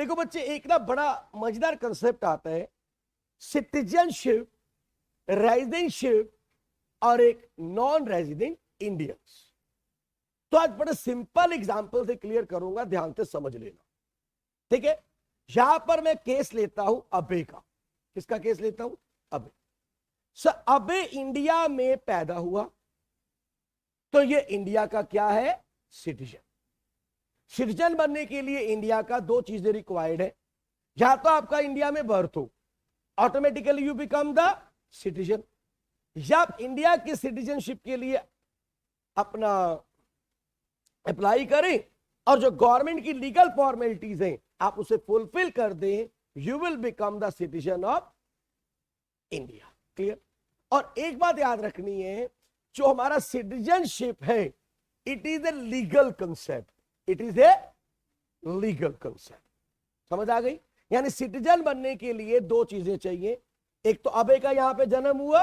देखो बच्चे, एक ना बड़ा मजेदार कंसेप्ट आता है, सिटीजनशिप, रेजिडेंटशिप और एक नॉन रेजिडेंट इंडियंस। तो आज बड़े सिंपल एग्जांपल से क्लियर करूंगा, ध्यान से समझ लेना, ठीक है। यहां पर मैं केस लेता हूं अबे का। किसका केस लेता हूं? अबे। सर, अबे इंडिया में पैदा हुआ, तो ये इंडिया का क्या है? सिटीजन। सिटीजन बनने के लिए इंडिया का दो चीजें रिक्वायर्ड है। या तो आपका इंडिया में बर्थ हो, automatically you become the citizen, या आप इंडिया की सिटीजनशिप के लिए अपना अप्लाई करें और जो गवर्नमेंट की लीगल फॉर्मेलिटीज हैं आप उसे फुलफिल कर दें, you will become the citizen of India. Clear? और एक बात याद रखनी है, जो हमारा सिटीजनशिप है, it is a legal concept. It is a legal concept. समझ आ गई? यानी सिटीजन बनने के लिए दो चीजें चाहिए। एक तो अबे का यहां पे जन्म हुआ,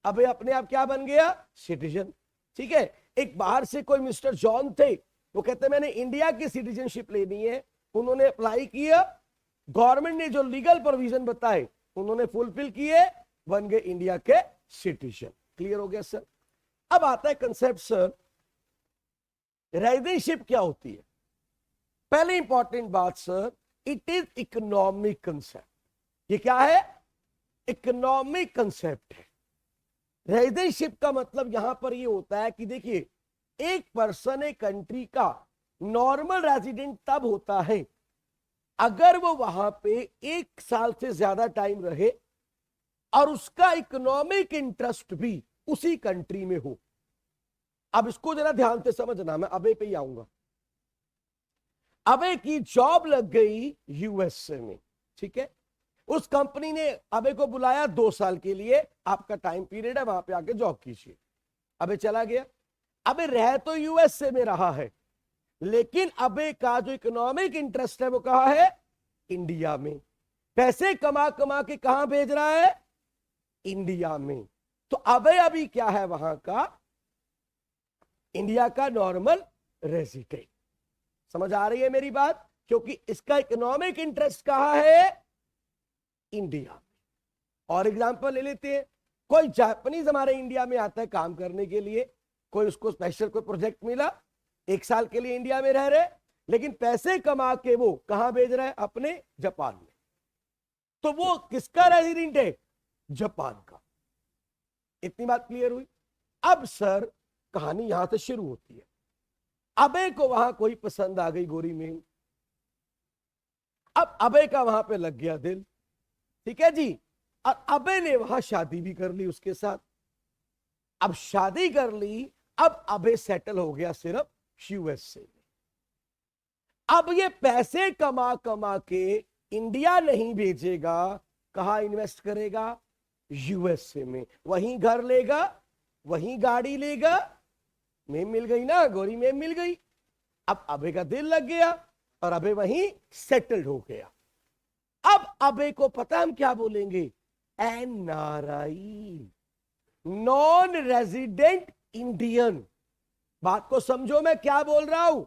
अबे अपने आप क्या बन गया? सिटीजन। ठीक है। एक बाहर से कोई मिस्टर जॉन थे, वो कहते मैंने इंडिया की सिटीजनशिप लेनी है, उन्होंने अप्लाई किया, गवर्नमेंट ने जो लीगल प्रोविजन बताए उन्होंने फुलफिल किए, बन गए इंडिया के सिटीजन। क्लियर हो गया सर? अब आता है कंसेप्ट सर, रेजिडेंटशिप क्या होती है? पहले इंपॉर्टेंट बात sir, it is economic concept. ये क्या है? इकोनॉमिक कंसेप्ट है। रेजिडेंटशिप का मतलब यहां पर ये होता है कि देखिए, एक पर्सन एक कंट्री का नॉर्मल रेजिडेंट तब होता है अगर वो वहां पे 1 साल से ज्यादा टाइम रहे और उसका इकोनॉमिक इंटरेस्ट भी उसी कंट्री में हो। अब इसको जरा ध्यान से समझना, मैं अबे पे ही आऊंगा। अबे की जॉब लग गई यूएसए में, ठीक है। उस कंपनी ने अबे को बुलाया 2 साल के लिए, आपका टाइम पीरियड है, वहां पे आके जॉब कीजिए। अबे चला गया। अबे रह तो यूएसए में रहा है, लेकिन अबे का जो इकोनॉमिक इंटरेस्ट है वो कहां है? इंडिया में। पैसे कमा कमा के कहां भेज रहा है? इंडिया में। तो अबे अभी क्या है वहां का? इंडिया का नॉर्मल रेजिडेंट। समझ आ रही है मेरी बात? क्योंकि इसका इकोनॉमिक इंटरेस्ट कहां है? इंडिया में। और एग्जांपल ले लेते हैं, कोई जापानीज हमारे इंडिया में आता है काम करने के लिए, कोई उसको स्पेशल कोई प्रोजेक्ट मिला, 1 साल के लिए इंडिया में रह रहे, लेकिन पैसे कमा के वो कहां भेज रहा है? अपने जापान में। तो वो किसका रेजिडेंट है? जापान का। इतनी बात क्लियर हुई? अब सर कहानी यहां से शुरू होती है। अबे को वहां कोई पसंद आ गई, गोरी में। अब अबे का वहां पे लग गया दिल, ठीक है जी। और अबे ने वहां शादी भी कर ली उसके साथ। अब शादी कर ली, अब अबे सेटल हो गया सिर्फ यूएसए में। अब ये पैसे कमा कमा के इंडिया नहीं भेजेगा, कहां इन्वेस्ट करेगा? यूएसए में। वहीं घर लेगा, वहीं गाड़ी लेगा। मेम मिल गई ना, गोरी मेम मिल गई। अब अबे का दिल लग गया और अबे वहीं सेटल्ड हो गया। अब अबे को पता हम क्या बोलेंगे? NRI, non resident Indian. बात को समझो मैं क्या बोल रहा हूं।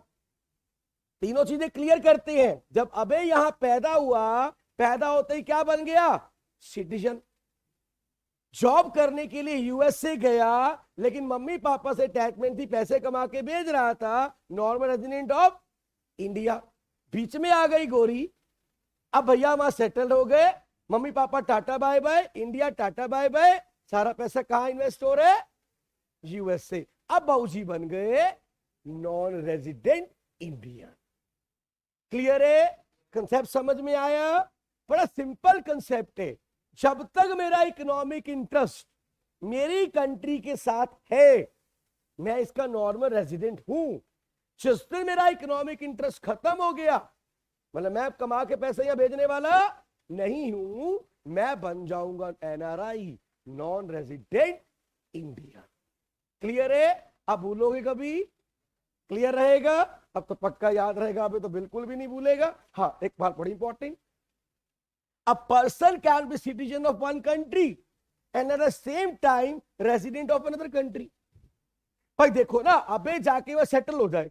तीनों चीजें क्लियर करते हैं। जब अबे यहां पैदा हुआ, पैदा होते ही क्या बन गया? सिटीजन। जॉब करने के लिए यूएसए गया, लेकिन मम्मी पापा से अटैचमेंट थी, पैसे कमा के भेज रहा था, नॉर्मल रेजिडेंट ऑफ इंडिया। बीच में आ गई गोरी, अब भैया वहां सेटल हो गए, mummy papa tata bye bye, India tata bye bye, सारा पैसा कहां इन्वेस्ट हो रहा है? यूएसए। अब बाबूजी बन गए नॉन रेजिडेंट इंडियन। क्लियर है? कंसेप्ट समझ में आया? बड़ा सिंपल कंसेप्ट है। जब तक मेरा इकोनॉमिक इंटरेस्ट मेरी कंट्री के साथ है, मैं इसका नॉर्मल रेजिडेंट हूं। जिस दिन मेरा इकोनॉमिक इंटरेस्ट खत्म हो गया, मतलब मैं कमा के पैसे यहां भेजने वाला नहीं हूं, मैं बन जाऊंगा NRI, non resident India. Clear है? अब भूलोगे कभी? क्लियर रहेगा? अब तो पक्का याद रहेगा, अभी तो बिल्कुल भी नहीं भूलेगा। हाँ, एक बात बड़ी important, a person can be citizen of one country and at the same time resident of another country। भाई देखो ना, अबे जाके वह सेटल हो जाए,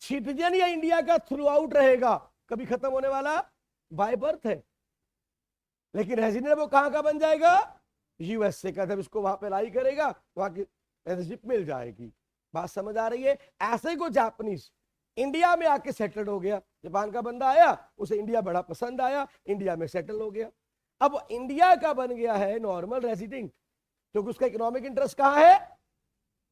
सिटीजन या इंडिया का थ्रू आउट रहेगा, कभी खत्म होने वाला बाय बर्थ है, लेकिन रेजिडेंट वो कहां का बन जाएगा, यूएसए का। जब इसको वहां पे अप्लाई करेगा वहां की सिटीजनशिप मिल जाएगी। बात समझ आ रही है? ऐसे ही को जापानीज इंडिया में आके सेटल्ड हो गया, जापान का बंदा आया, उसे इंडिया बड़ा पसंद आया, इंडिया में सेटल हो गया। अब इंडिया का बन गया है नॉर्मल रेजिडेंट, क्योंकि उसका इकोनॉमिक इंटरेस्ट कहां है,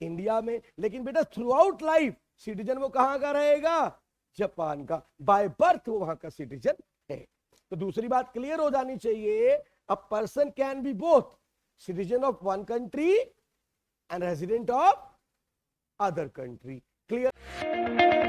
इंडिया में। लेकिन बेटा थ्रू आउट लाइफ सिटीजन वो कहां का रहेगा, जापान का। बाय बर्थ वो वहां का सिटीजन है। तो दूसरी बात क्लियर हो जानी चाहिए, a person can be both citizen of one country and resident of other country. Clear?